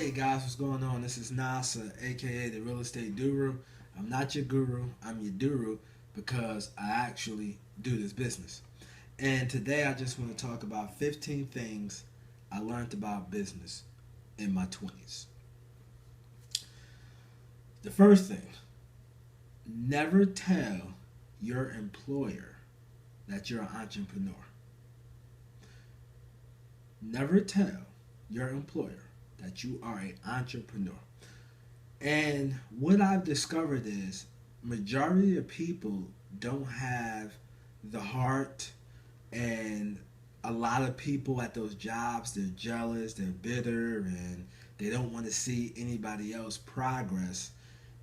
Hey guys, what's going on? This is Nasa, aka the Real Estate Guru. I'm not your guru, I'm your guru because I actually do this business. And today I just want to talk about 15 things I learned about business in my 20s. The first thing, never tell your employer that you're an entrepreneur. Never tell your employer that you are an entrepreneur. And what I've discovered is majority of people don't have the heart, and a lot of people at those jobs, they're jealous, they're bitter, and they don't want to see anybody else progress.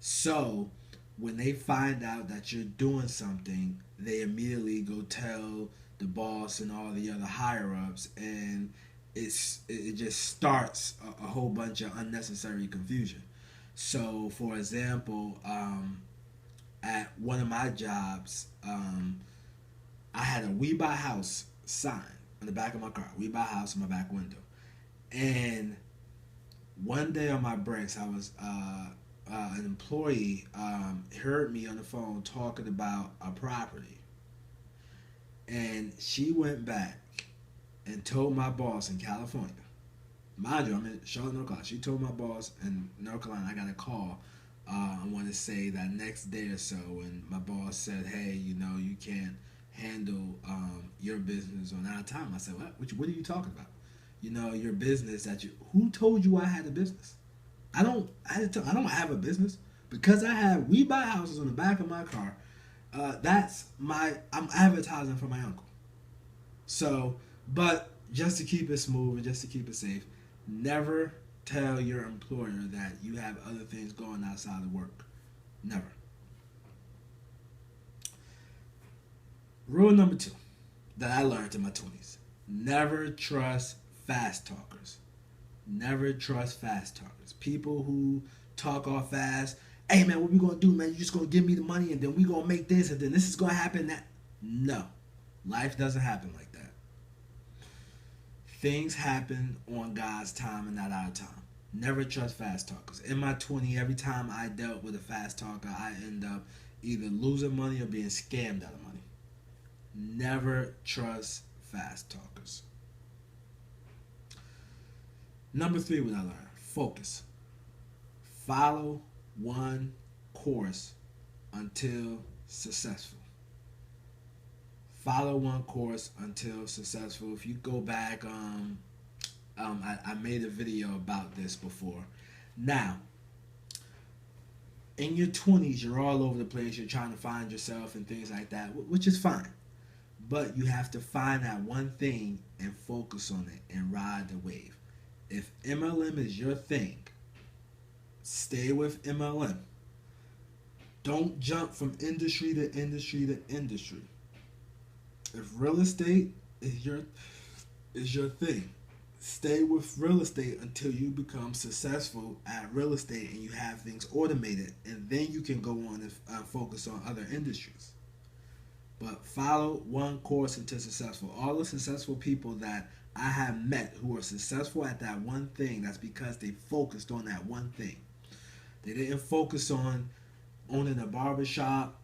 So when they find out that you're doing something, they immediately go tell the boss and all the other higher ups, and it just starts a whole bunch of unnecessary confusion. So, for example, at one of my jobs, I had a "We Buy House" sign on the back of my car. "We Buy House" in my back window. And one day on my breaks, I was an employee heard me on the phone talking about a property, and she went back and told my boss in California. Mind you, I'm in Charlotte, North Carolina. She told my boss in North Carolina I got a call. I want to say that next day or so, and my boss said, "Hey, you can't handle your business on our time." I said, What are you talking about? Your business that you. Who told you I had a business? I don't have a business because I have "We Buy Houses" on the back of my car. I'm advertising for my uncle. So, but just to keep it smooth and just to keep it safe, never tell your employer that you have other things going outside of work. Never. Rule number two that I learned in my 20s: never trust fast talkers. Never trust fast talkers. People who talk all fast. "Hey man, what we gonna do, man? You just gonna give me the money and then we gonna make this and then this is gonna happen." That no, life doesn't happen like that. Things happen on God's time and not our time. Never trust fast talkers. In my 20s, every time I dealt with a fast talker, I end up either losing money or being scammed out of money. Never trust fast talkers. Number three, what I learned: focus. Follow one course until successful. Follow one course until successful. If you go back, I made a video about this before. Now, in your 20s, you're all over the place. You're trying to find yourself and things like that, which is fine. But you have to find that one thing and focus on it and ride the wave. If MLM is your thing, stay with MLM. Don't jump from industry to industry to industry. If real estate is your thing, stay with real estate until you become successful at real estate and you have things automated, and then you can go on and focus on other industries. But follow one course until successful. All the successful people that I have met who are successful at that one thing, that's because they focused on that one thing. They didn't focus on owning a barbershop,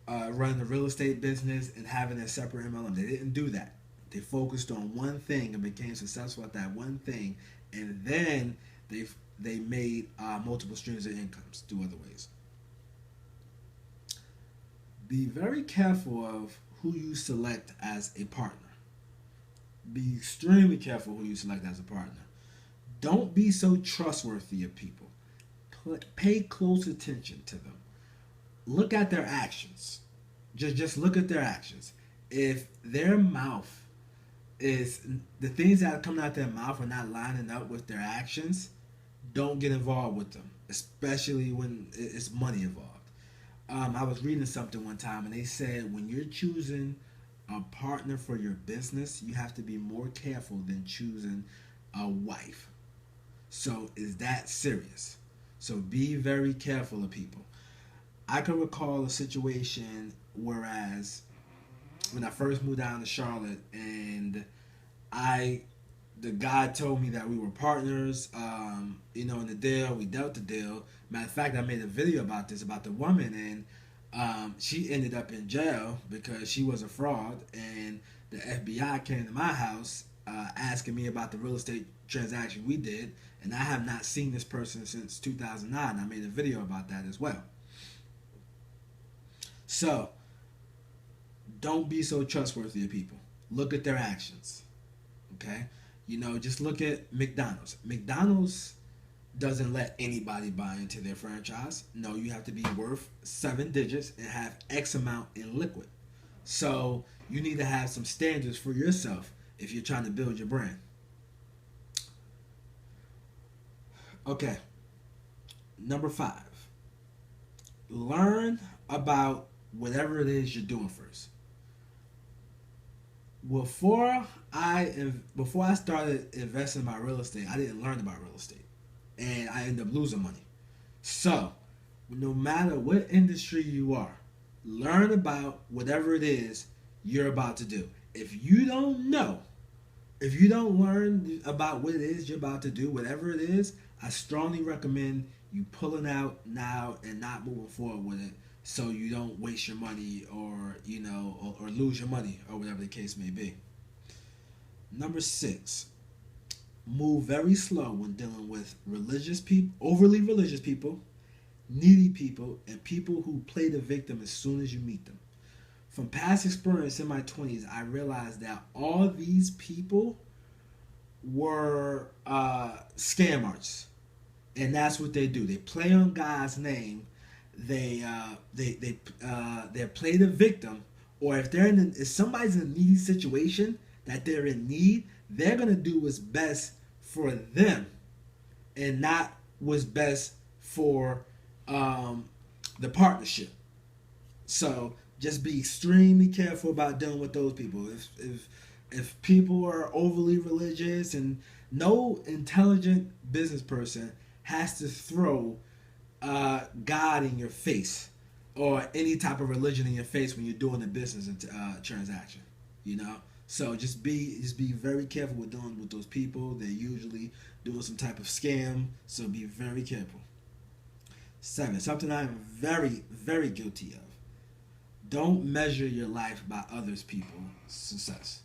running a real estate business, and having a separate MLM. They didn't do that. They focused on one thing and became successful at that one thing, and then they made multiple streams of incomes through other ways. Be very careful of who you select as a partner. Be extremely careful who you select as a partner. Don't be so trustworthy of people. Pay close attention to them. Look at their actions. Just look at their actions. If their mouth is the things that are coming out their mouth are not lining up with their actions, don't get involved with them, especially when it's money involved. I was reading something one time and they said when you're choosing a partner for your business, you have to be more careful than choosing a wife. So is that serious? So be very careful of people. I can recall a situation whereas when I first moved down to Charlotte and I The guy told me that we were partners. In the deal, we dealt the deal. Matter of fact, I made a video about this about the woman, and she ended up in jail because she was a fraud, and the FBI came to my house asking me about the real estate transaction we did, and I have not seen this person since 2009. I made a video about that as well. So, don't be so trustworthy of people. Look at their actions. Okay? Just look at McDonald's. McDonald's doesn't let anybody buy into their franchise. No, you have to be worth 7 digits and have X amount in liquid. So you need to have some standards for yourself if you're trying to build your brand. Okay, number 5. Learn about whatever it is you're doing first. Before I started investing in my real estate, I didn't learn about real estate, and I ended up losing money. So, no matter what industry you are, learn about whatever it is you're about to do. If you don't learn about what it is you're about to do, whatever it is, I strongly recommend you pulling out now and not moving forward with it, so you don't waste your money or lose your money or whatever the case may be. Number 6, move very slow when dealing with religious people, overly religious people, needy people, and people who play the victim as soon as you meet them. From past experience in my 20s, I realized that all these people were scam artists, and that's what they do. They play on God's name. They play the victim, or if somebody's in a needy situation that they're in need, they're gonna do what's best for them, and not what's best for the partnership. So just be extremely careful about dealing with those people. If people are overly religious, and no intelligent business person has to throw God in your face or any type of religion in your face when you're doing a business transaction. So just be very careful with dealing with those people. They're usually doing some type of scam, so be very careful. 7, something I'm very, very guilty of. Don't measure your life by others people's success.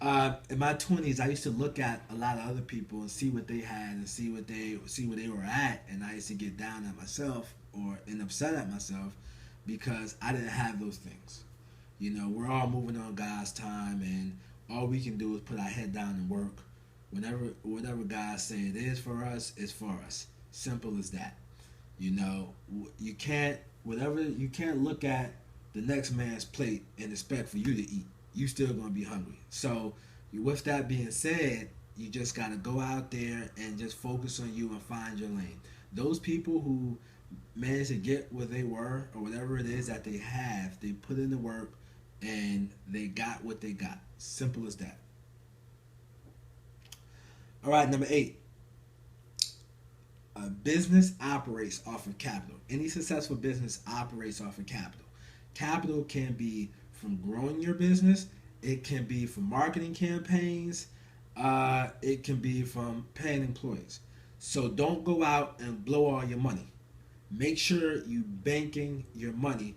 In my 20s, I used to look at a lot of other people and see what they had and see where they were at, and I used to get down at myself or end upset at myself because I didn't have those things. We're all moving on God's time, and all we can do is put our head down and work. Whatever God say it is for us, it's for us. Simple as that. You can't look at the next man's plate and expect for you to eat. You still gonna be hungry. So, with that being said, you just gotta go out there and just focus on you and find your lane. Those people who managed to get where they were or whatever it is that they have, they put in the work and they got what they got. Simple as that. All right, number 8. A business operates off of capital. Any successful business operates off of capital. Capital can be from growing your business. It can be from marketing campaigns. It can be from paying employees. So don't go out and blow all your money. Make sure you banking your money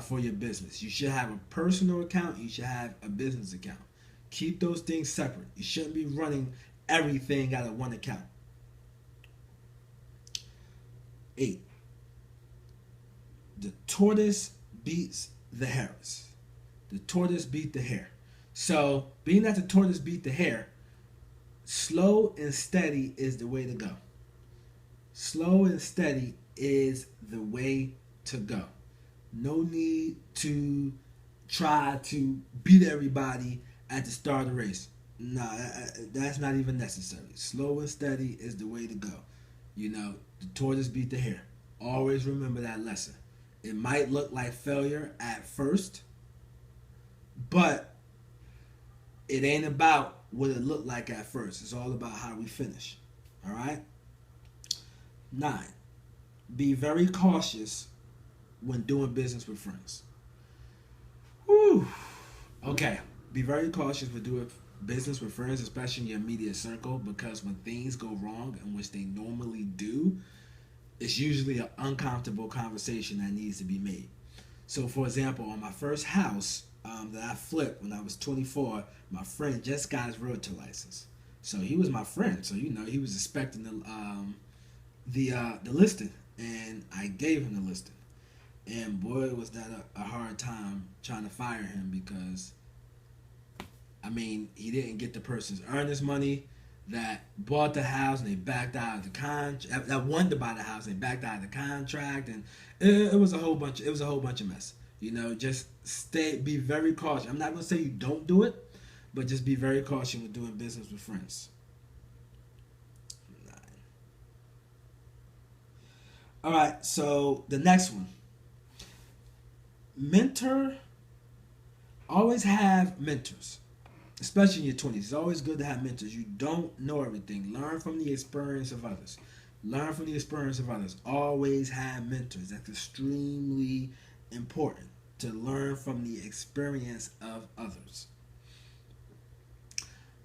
for your business. You should have a personal account. You should have a business account. Keep those things separate. You shouldn't be running everything out of one account. 8. The tortoise beats the hares. The tortoise beat the hare. So, being that the tortoise beat the hare, slow and steady is the way to go. Slow and steady is the way to go. No need to try to beat everybody at the start of the race. No, that's not even necessary. Slow and steady is the way to go. The tortoise beat the hare. Always remember that lesson. It might look like failure at first, but it ain't about what it looked like at first. It's all about how we finish. All right? 9. Be very cautious when doing business with friends. Whew. Okay. Be very cautious when business with friends, especially in your immediate circle, because when things go wrong, and which they normally do, it's usually an uncomfortable conversation that needs to be made. So, for example, on my first house that I flipped when I was 24, my friend just got his realtor license. So he was my friend. So he was expecting the listing, and I gave him the listing. And boy, was that a hard time trying to fire him because, I mean, he didn't get the person's earnest money that bought the house and they backed out of the contract. That wanted to buy the house and they backed out of the contract, and it was a whole bunch. It was a whole bunch of mess. Just be very cautious. I'm not gonna say you don't do it, but just be very cautious with doing business with friends. All right, so the next one, mentor. Always have mentors, especially in your 20s. It's always good to have mentors. You don't know everything. Learn from the experience of others. Learn from the experience of others. Always have mentors. That's extremely important to learn from the experience of others.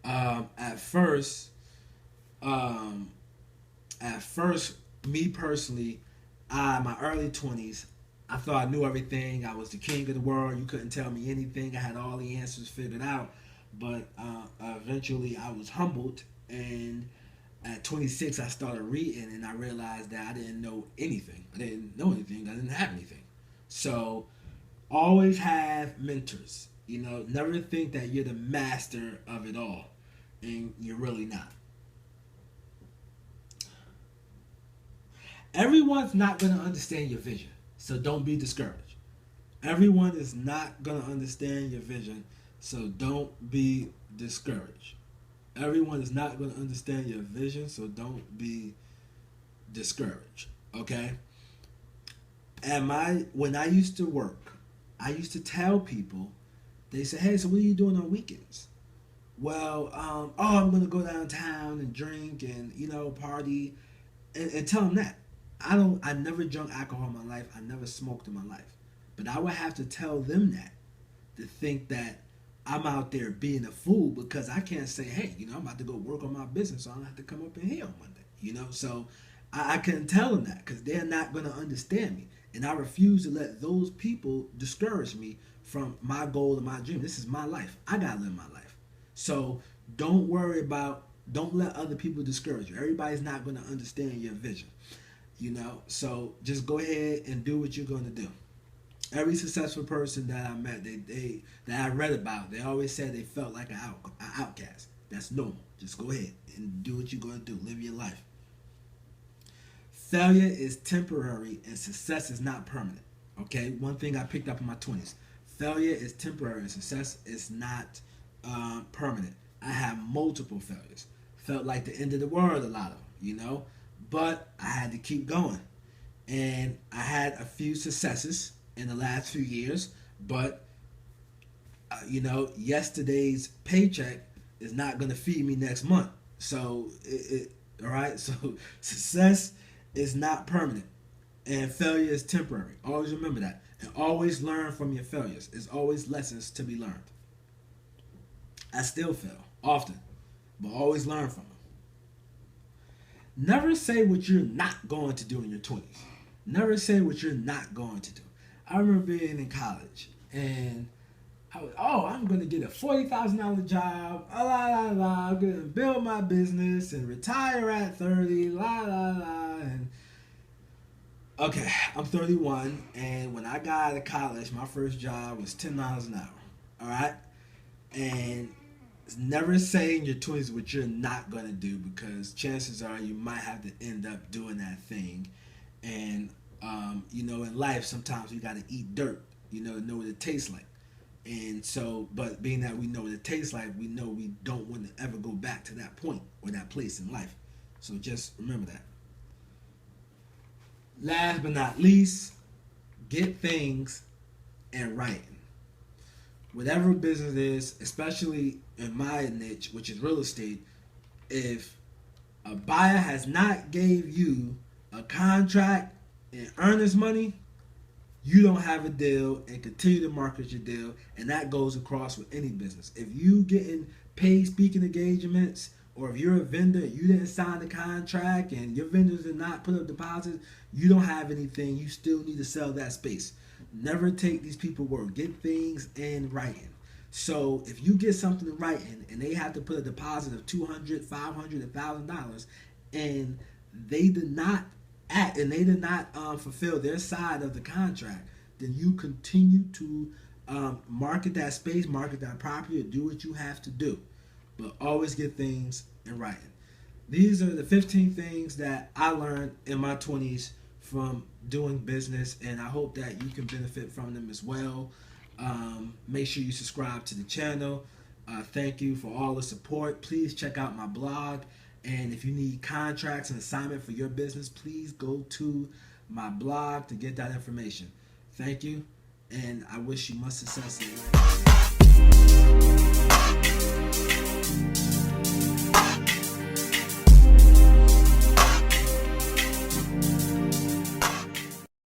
At first, um, at first, me personally, my early 20s, I thought I knew everything. I was the king of the world. You couldn't tell me anything. I had all the answers figured out. But eventually, I was humbled, and at 26, I started reading, and I realized that I didn't know anything. I didn't know anything. I didn't have anything. So, always have mentors. Never think that you're the master of it all, and you're really not. Everyone's not going to understand your vision, so don't be discouraged. Everyone is not going to understand your vision, so don't be discouraged. Everyone is not going to understand your vision, so don't be discouraged. Okay? When I used to work, I used to tell people, they say, "Hey, so what are you doing on weekends?" Well, I'm going to go downtown and drink and party, and tell them that. I never drunk alcohol in my life. I never smoked in my life. But I would have to tell them that to think that I'm out there being a fool because I can't say, hey, I'm about to go work on my business, so I don't have to come up in here on Monday. So I couldn't tell them that because they're not going to understand me. And I refuse to let those people discourage me from my goal and my dream. This is my life. I got to live my life. So don't let other people discourage you. Everybody's not going to understand your vision. So just go ahead and do what you're going to do. Every successful person that I met, that I read about, they always said they felt like an outcast. That's normal. Just go ahead and do what you're going to do. Live your life. Failure is temporary and success is not permanent. Okay? One thing I picked up in my 20s. Failure is temporary and success is not permanent. I had multiple failures. Felt like the end of the world, a lot of them, But I had to keep going. And I had a few successes in the last few years, but yesterday's paycheck is not going to feed me next month. So all right. So success is not permanent, and failure is temporary. Always remember that, and always learn from your failures. There's always lessons to be learned. I still fail often, but always learn from them. Never say what you're not going to do in your 20s. Never say what you're not going to do. I remember being in college, and I'm going to get a $40,000 job, I'm going to build my business and retire at 30, and okay, I'm 31, and when I got out of college, my first job was $10 an hour, all right? And never say in your 20s what you're not going to do, because chances are you might have to end up doing that thing. And in life, sometimes we got to eat dirt, to know what it tastes like. And so, but being that we know what it tastes like, we know we don't want to ever go back to that point or that place in life. So just remember that. Last but not least, get things in writing. Whatever business is, especially in my niche, which is real estate, if a buyer has not gave you a contract and earnest money, you don't have a deal and continue to market your deal, and that goes across with any business. If you getting paid speaking engagements, or if you're a vendor, you didn't sign the contract and your vendors did not put up deposits, you don't have anything. You still need to sell that space. Never take these people word. Get things in writing. So if you get something in writing and they have to put a deposit of $200, $500, $1,000, and they did not act and they did not fulfill their side of the contract, then you continue to market that space, market that property, or do what you have to do. But always get things in writing. These are the 15 things that I learned in my 20s from doing business, and I hope that you can benefit from them as well. Make sure you subscribe to the channel. Thank you for all the support. Please check out my blog. And if you need contracts and assignment for your business, please go to my blog to get that information. Thank you, and I wish you much success in life.